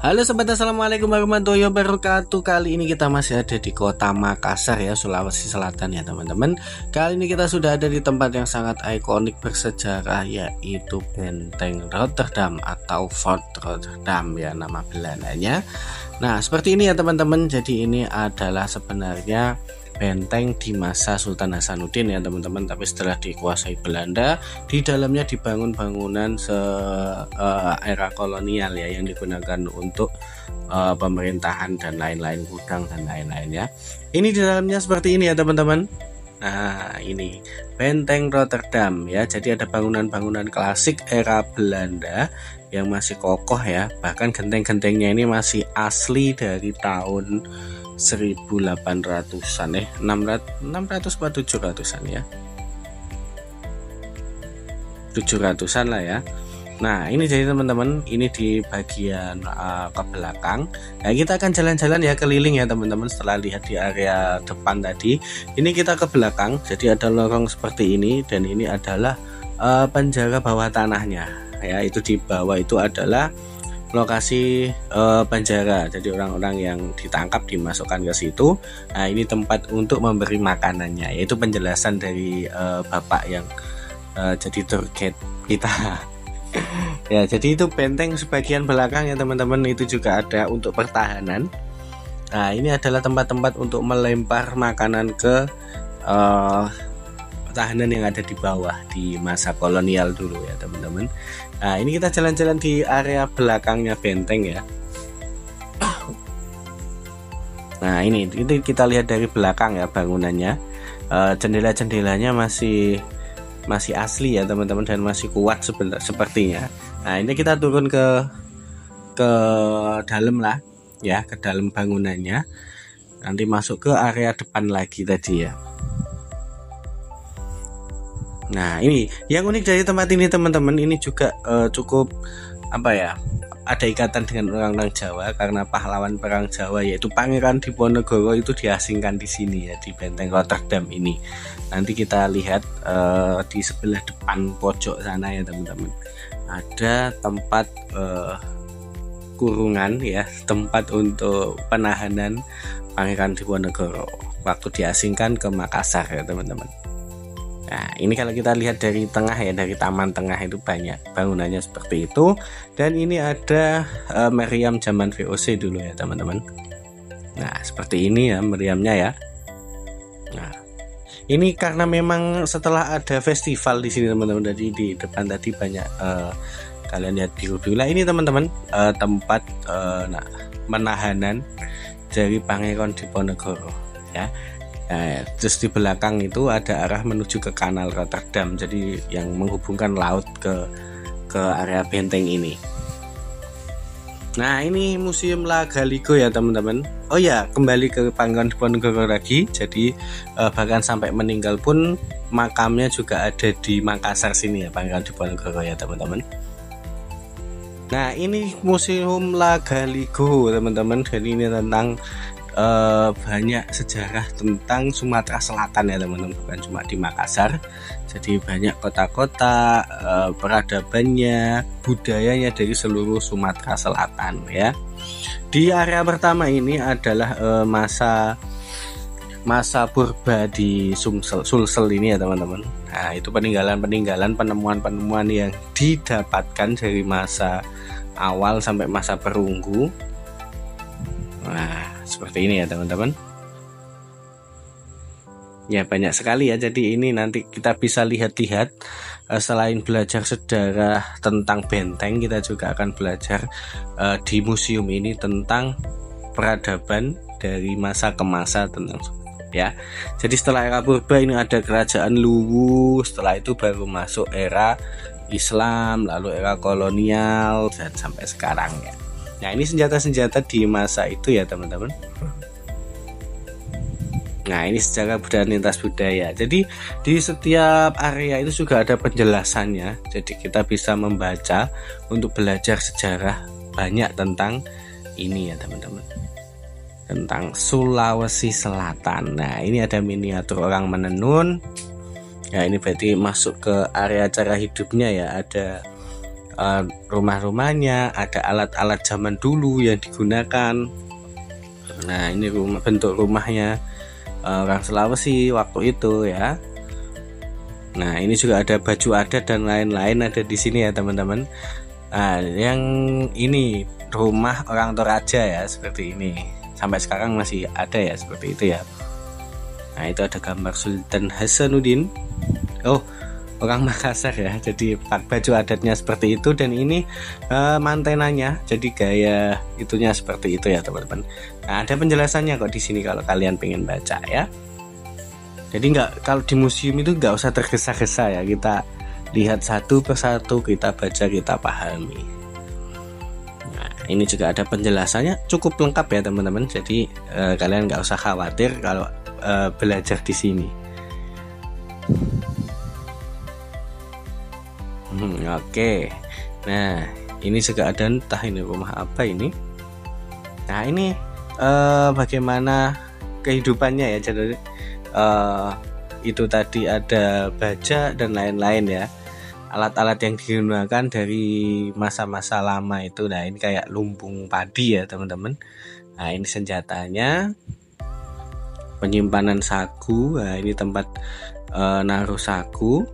Halo sobat, assalamualaikum warahmatullahi wabarakatuh. Kali ini kita masih ada di kota Makassar ya, Sulawesi Selatan ya teman-teman. Kali ini kita sudah ada di tempat yang sangat ikonik bersejarah, yaitu Benteng Rotterdam atau Fort Rotterdam ya nama Belandanya. Nah seperti ini ya teman-teman. Jadi ini adalah sebenarnya benteng di masa Sultan Hasanuddin ya teman-teman, tapi setelah dikuasai Belanda, di dalamnya dibangun bangunan era kolonial ya, yang digunakan untuk pemerintahan dan lain-lain, gudang dan lain-lain ya. Ini di dalamnya seperti ini ya teman-teman. Nah ini Benteng Rotterdam ya, jadi ada bangunan-bangunan klasik era Belanda yang masih kokoh ya, bahkan genteng-gentengnya ini masih asli dari tahun 1800-an 600 atau 700-an ya, 700-an lah ya. Nah ini jadi teman-teman, ini di bagian ke belakang. Nah kita akan jalan-jalan ya keliling ya teman-teman. Setelah lihat di area depan tadi, ini kita ke belakang. Jadi ada lorong seperti ini, dan ini adalah penjara bawah tanahnya ya. Itu di bawah itu adalah lokasi penjara, jadi orang-orang yang ditangkap dimasukkan ke situ. Nah ini tempat untuk memberi makanannya, yaitu penjelasan dari bapak yang jadi tour guide kita. Ya jadi itu benteng sebagian belakang ya teman-teman, itu juga ada untuk pertahanan. Nah ini adalah tempat-tempat untuk melempar makanan ke tahanan yang ada di bawah di masa kolonial dulu ya teman-teman. Nah ini kita jalan-jalan di area belakangnya benteng ya. Nah ini itu kita lihat dari belakang ya bangunannya. Jendela-jendelanya masih asli ya teman-teman, dan masih kuat sepertinya. Nah ini kita turun ke dalam lah ya, ke dalam bangunannya. Nanti masuk ke area depan lagi tadi ya. Nah ini yang unik dari tempat ini teman-teman, ini juga cukup ada ikatan dengan orang-orang Jawa, karena pahlawan perang Jawa yaitu Pangeran Diponegoro itu diasingkan di sini ya, di Benteng Rotterdam ini. Nanti kita lihat di sebelah depan pojok sana ya teman-teman, ada tempat kurungan ya, tempat untuk penahanan Pangeran Diponegoro waktu diasingkan ke Makassar ya teman-teman. Nah ini kalau kita lihat dari tengah ya, dari taman tengah itu banyak bangunannya seperti itu. Dan ini ada meriam zaman VOC dulu ya teman-teman. Nah seperti ini ya meriamnya ya. Nah ini karena memang setelah ada festival di sini teman-teman, jadi di depan tadi banyak kalian lihat biru-biru lah, ini teman-teman tempat menahanan dari Pangeran Diponegoro ya. Nah, terus di belakang itu ada arah menuju ke Kanal Rotterdam, jadi yang menghubungkan laut ke area benteng ini. Nah ini Museum Lagaligo ya teman-teman. Oh ya, kembali ke Pangeran Diponegoro lagi. Jadi bahkan sampai meninggal pun makamnya juga ada di Makassar sini ya, Pangeran Diponegoro ya teman-teman. Nah ini Museum Lagaligo teman-teman, jadi ini tentang banyak sejarah tentang Sumatera Selatan ya teman-teman, bukan cuma di Makassar. Jadi banyak kota-kota, peradabannya, budayanya dari seluruh Sumatera Selatan ya. Di area pertama ini adalah masa purba di Sulsel ini ya teman-teman. Nah itu peninggalan-peninggalan, penemuan-penemuan yang didapatkan dari masa awal sampai masa perunggu. Nah seperti ini ya teman-teman. Ya banyak sekali ya, jadi ini nanti kita bisa lihat-lihat. Selain belajar sejarah tentang benteng, kita juga akan belajar di museum ini tentang peradaban dari masa ke masa tentang ya. Jadi setelah era purba ini ada kerajaan Luwu, setelah itu baru masuk era Islam, lalu era kolonial, dan sampai sekarang ya. Nah ini senjata-senjata di masa itu ya teman-teman. Nah ini sejarah budaya lintas budaya. Jadi di setiap area itu juga ada penjelasannya. Jadi kita bisa membaca untuk belajar sejarah banyak tentang ini ya teman-teman, tentang Sulawesi Selatan. Nah ini ada miniatur orang menenun. Ya ini berarti masuk ke area cara hidupnya ya. Ada rumah-rumahnya, ada alat-alat zaman dulu yang digunakan. Nah, ini bentuk rumahnya orang Sulawesi waktu itu ya. Nah, ini juga ada baju adat dan lain-lain ada di sini ya teman-teman. Nah, yang ini rumah orang Toraja ya, seperti ini. Sampai sekarang masih ada ya, seperti itu ya. Nah, itu ada gambar Sultan Hasanuddin. Oh, orang Makassar ya. Jadi baju adatnya seperti itu, dan ini mantenanya. Jadi gaya itunya seperti itu ya, teman-teman. Nah, ada penjelasannya kok di sini kalau kalian pengen baca ya. Jadi kalau di museum itu nggak usah tergesa-gesa ya. Kita lihat satu persatu, kita baca, kita pahami. Nah, ini juga ada penjelasannya, cukup lengkap ya teman-teman. Jadi kalian nggak usah khawatir kalau belajar di sini. Oke. Nah, ini juga ada, entah ini rumah apa ini. Nah, ini bagaimana kehidupannya ya. Jadi itu tadi ada baja dan lain-lain ya. Alat-alat yang digunakan dari masa-masa lama itu. Nah, ini kayak lumbung padi ya teman-teman. Nah, ini senjatanya, penyimpanan sagu. Nah, ini tempat naruh sagu.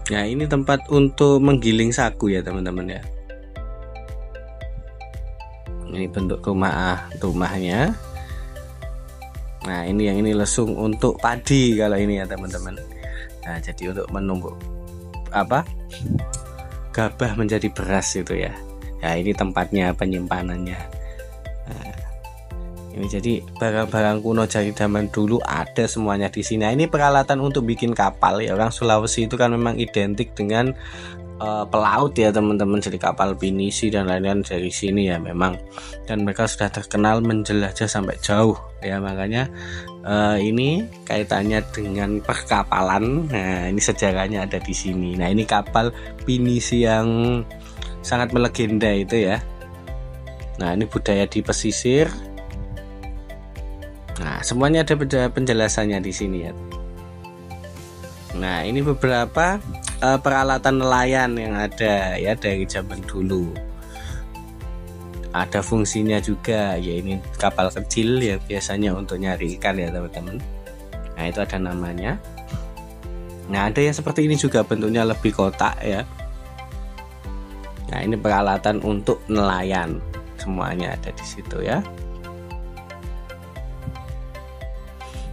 Nah, ini tempat untuk menggiling sagu ya teman-teman ya. Ini bentuk rumahnya. Nah, ini yang ini lesung untuk padi kalau ini ya teman-teman. Nah, jadi untuk menumbuk gabah menjadi beras itu ya. Nah, ini tempatnya, penyimpanannya. Nah, ini jadi barang-barang kuno dari zaman dulu ada semuanya di sini. Nah, ini peralatan untuk bikin kapal ya. Orang Sulawesi itu kan memang identik dengan pelaut ya teman-teman. Jadi kapal pinisi dan lain-lain dari sini ya memang. Dan mereka sudah terkenal menjelajah sampai jauh ya. Makanya ini kaitannya dengan perkapalan. Nah, ini sejarahnya ada di sini. Nah, ini kapal pinisi yang sangat melegenda itu ya. Nah, ini budaya di pesisir. Nah, semuanya ada penjelasannya di sini ya. Nah, ini beberapa peralatan nelayan yang ada ya dari zaman dulu. Ada fungsinya juga ya, ini kapal kecil yang biasanya untuk nyari ikan ya teman-teman. Nah, itu ada namanya. Nah, ada yang seperti ini juga, bentuknya lebih kotak ya. Nah, ini peralatan untuk nelayan, semuanya ada di situ ya.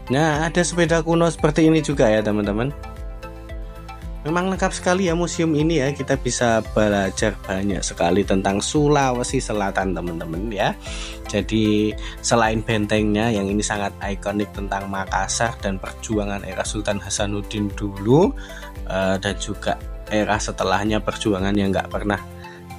Nah, ada sepeda kuno seperti ini juga ya teman-teman. Memang lengkap sekali ya museum ini ya. Kita bisa belajar banyak sekali tentang Sulawesi Selatan teman-teman ya. Jadi selain bentengnya yang ini sangat ikonik tentang Makassar dan perjuangan era Sultan Hasanuddin dulu, dan juga era setelahnya perjuangan yang nggak pernah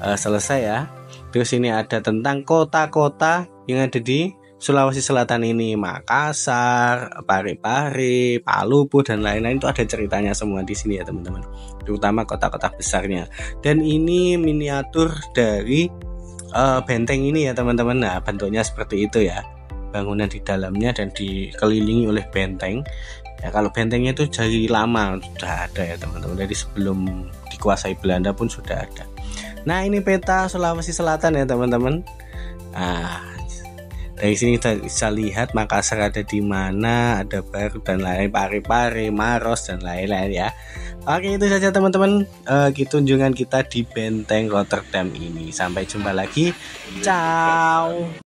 selesai ya. Terus ini ada tentang kota-kota yang ada di Sulawesi Selatan ini, Makassar, Parepare, Palupu dan lain-lain, itu ada ceritanya semua di sini ya teman-teman. Terutama kota-kota besarnya. Dan ini miniatur dari benteng ini ya teman-teman. Nah, bentuknya seperti itu ya. Bangunan di dalamnya dan dikelilingi oleh benteng. Ya, kalau bentengnya itu dari lama sudah ada ya teman-teman. Dari sebelum dikuasai Belanda pun sudah ada. Nah, ini peta Sulawesi Selatan ya teman-teman. Nah, dari sini kita bisa lihat Makassar ada di mana, ada Baru dan lain, Parepare, Maros dan lain-lain ya. Oke, itu saja teman-teman kunjungan kita di Benteng Rotterdam ini. Sampai jumpa lagi. Ciao.